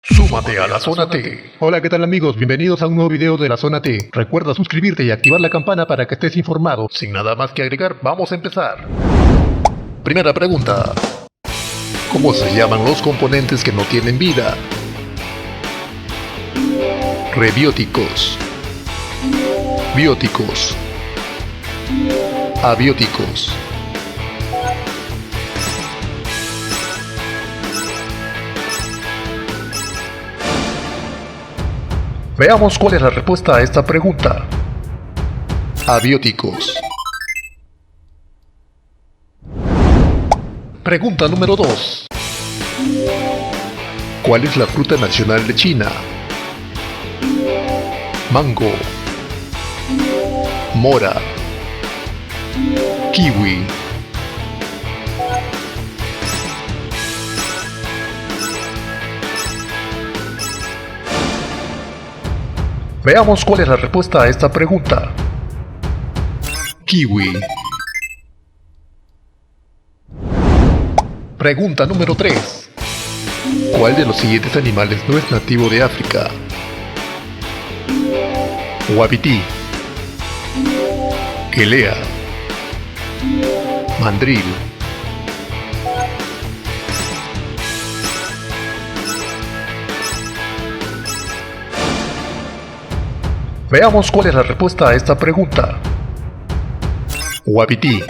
Súmate a la Zona T. Hola, ¿qué tal amigos? Bienvenidos a un nuevo video de la Zona T. Recuerda suscribirte y activar la campana para que estés informado. Sin nada más que agregar, vamos a empezar. Primera pregunta. ¿Cómo se llaman los componentes que no tienen vida? Rebióticos, bióticos, abióticos. Veamos cuál es la respuesta a esta pregunta. Abióticos. Pregunta número 2. ¿Cuál es la fruta nacional de China? Mango, mora, kiwi. Veamos cuál es la respuesta a esta pregunta. Kiwi. Pregunta número 3. ¿Cuál de los siguientes animales no es nativo de África? Wapiti, quelea, mandril. Veamos cuál es la respuesta a esta pregunta. Wapiti.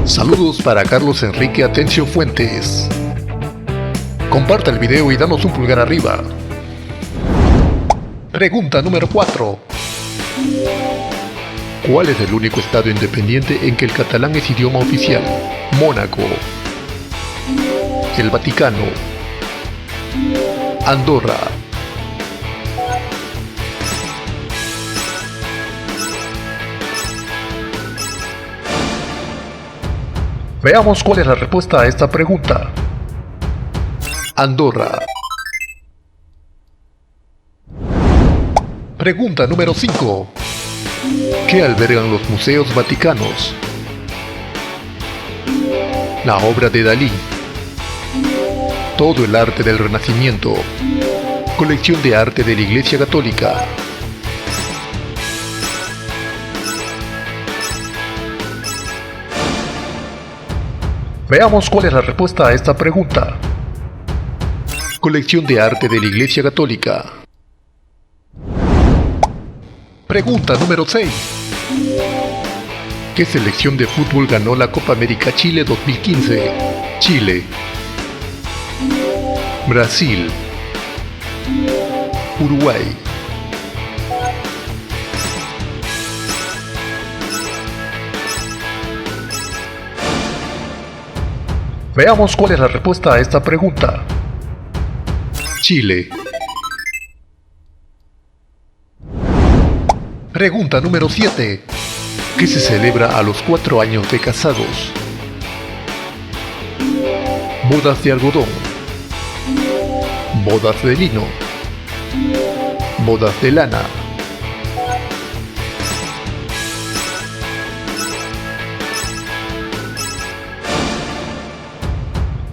Saludos para Carlos Enrique Atencio Fuentes. Comparta el video y danos un pulgar arriba. Pregunta número 4. ¿Cuál es el único estado independiente en que el catalán es idioma oficial? Mónaco, el Vaticano, Andorra. Veamos cuál es la respuesta a esta pregunta. Andorra. Pregunta número 5. ¿Qué albergan los museos vaticanos? La obra de Dalí, todo el arte del Renacimiento, colección de arte de la Iglesia Católica. Veamos cuál es la respuesta a esta pregunta. Colección de arte de la Iglesia Católica. Pregunta número 6. ¿Qué selección de fútbol ganó la Copa América Chile 2015? Chile, Brasil, Uruguay. Veamos cuál es la respuesta a esta pregunta. Chile. Pregunta número 7. ¿Qué se celebra a los 4 años de casados? Bodas de algodón, bodas de lino, bodas de lana.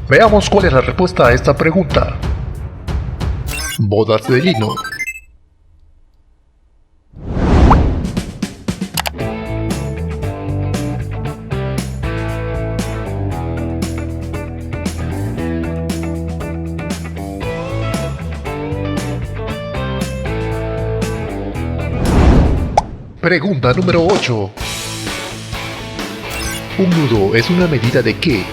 Veamos cuál es la respuesta a esta pregunta. Bodas de lino. Pregunta número 8. ¿Un nudo es una medida de qué?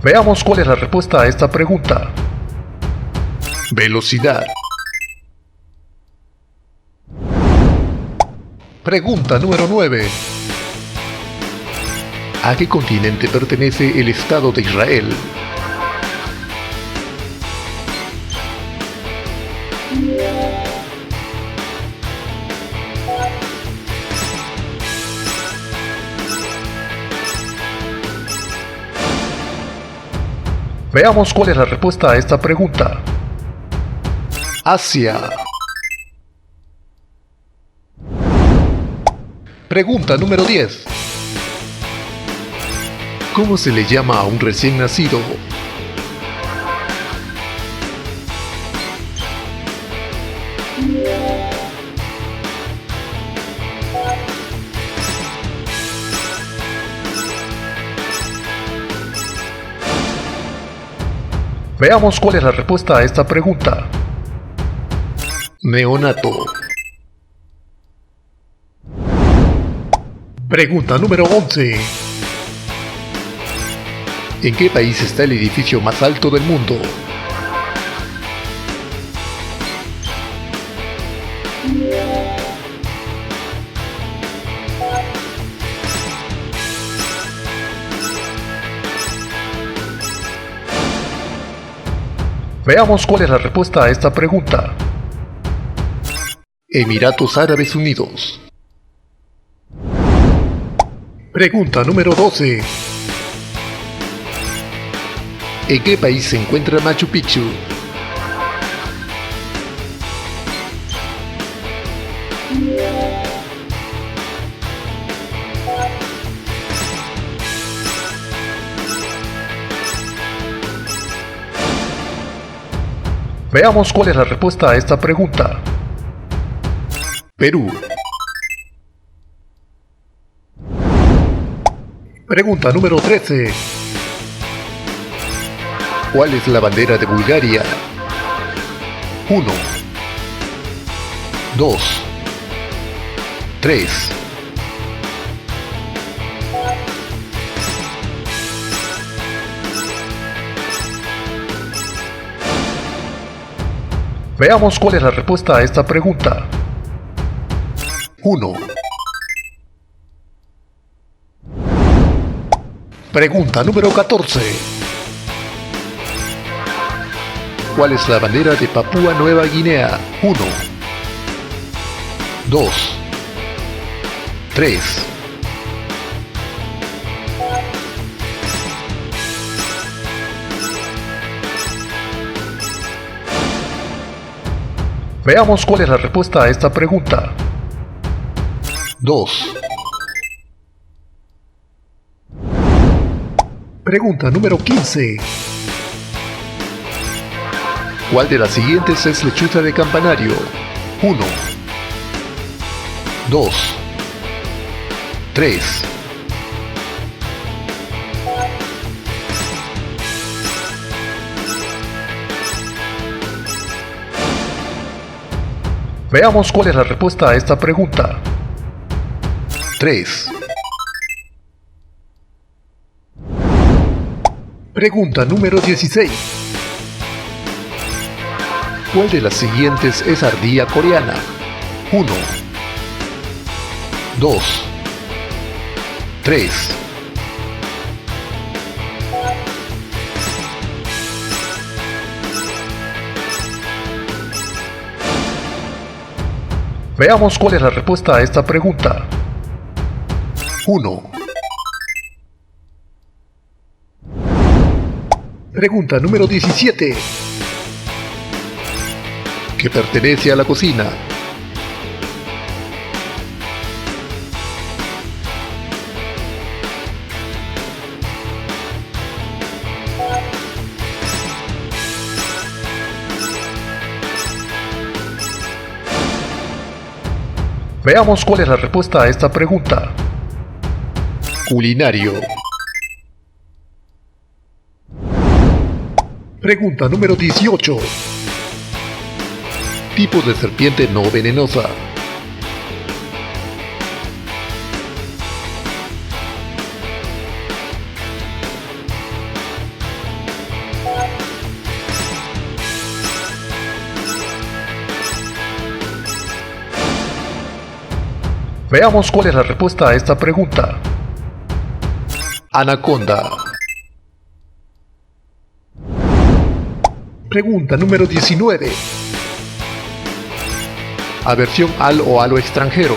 Veamos cuál es la respuesta a esta pregunta. Velocidad. Pregunta número 9. ¿A qué continente pertenece el Estado de Israel? Veamos cuál es la respuesta a esta pregunta. Asia. Pregunta número 10. ¿Cómo se le llama a un recién nacido? Veamos cuál es la respuesta a esta pregunta. Neonato. Pregunta número 11. ¿En qué país está el edificio más alto del mundo? Veamos cuál es la respuesta a esta pregunta. Emiratos Árabes Unidos. Pregunta número 12. ¿En qué país se encuentra Machu Picchu? Veamos cuál es la respuesta a esta pregunta. Perú. Pregunta número 13. ¿Cuál es la bandera de Bulgaria? 1, 2, 3. Veamos cuál es la respuesta a esta pregunta. 1. Pregunta número 14. ¿Cuál es la bandera de Papúa Nueva Guinea? 1, 2, 3. Veamos cuál es la respuesta a esta pregunta. 2. Pregunta número 15. ¿Cuál de las siguientes es lechuza de campanario? 1, 2, 3. Veamos cuál es la respuesta a esta pregunta. 3. Pregunta número 16. ¿Cuál de las siguientes es ardilla coreana? 1, 2, 3. Veamos cuál es la respuesta a esta pregunta. 1. Pregunta número 17. ¿Qué pertenece a la cocina? Veamos cuál es la respuesta a esta pregunta. Culinario. Pregunta número 18. Tipos de serpiente no venenosa. Veamos cuál es la respuesta a esta pregunta. Anaconda. Pregunta número 19. Aversión al o a lo extranjero.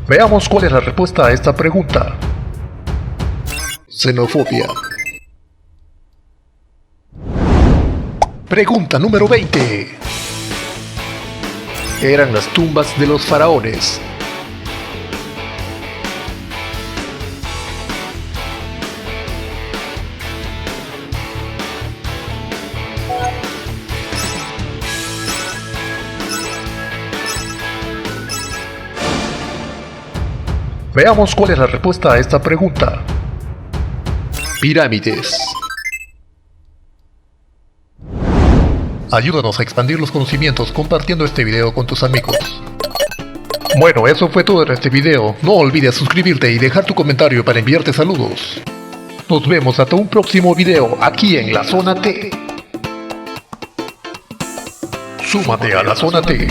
Veamos cuál es la respuesta a esta pregunta. Xenofobia. Pregunta número 20. Eran las tumbas de los faraones. Veamos cuál es la respuesta a esta pregunta. Pirámides. Ayúdanos a expandir los conocimientos compartiendo este video con tus amigos. Bueno, eso fue todo en este video. No olvides suscribirte y dejar tu comentario para enviarte saludos. Nos vemos hasta un próximo video aquí en la Zona T. Súmate a la Zona T.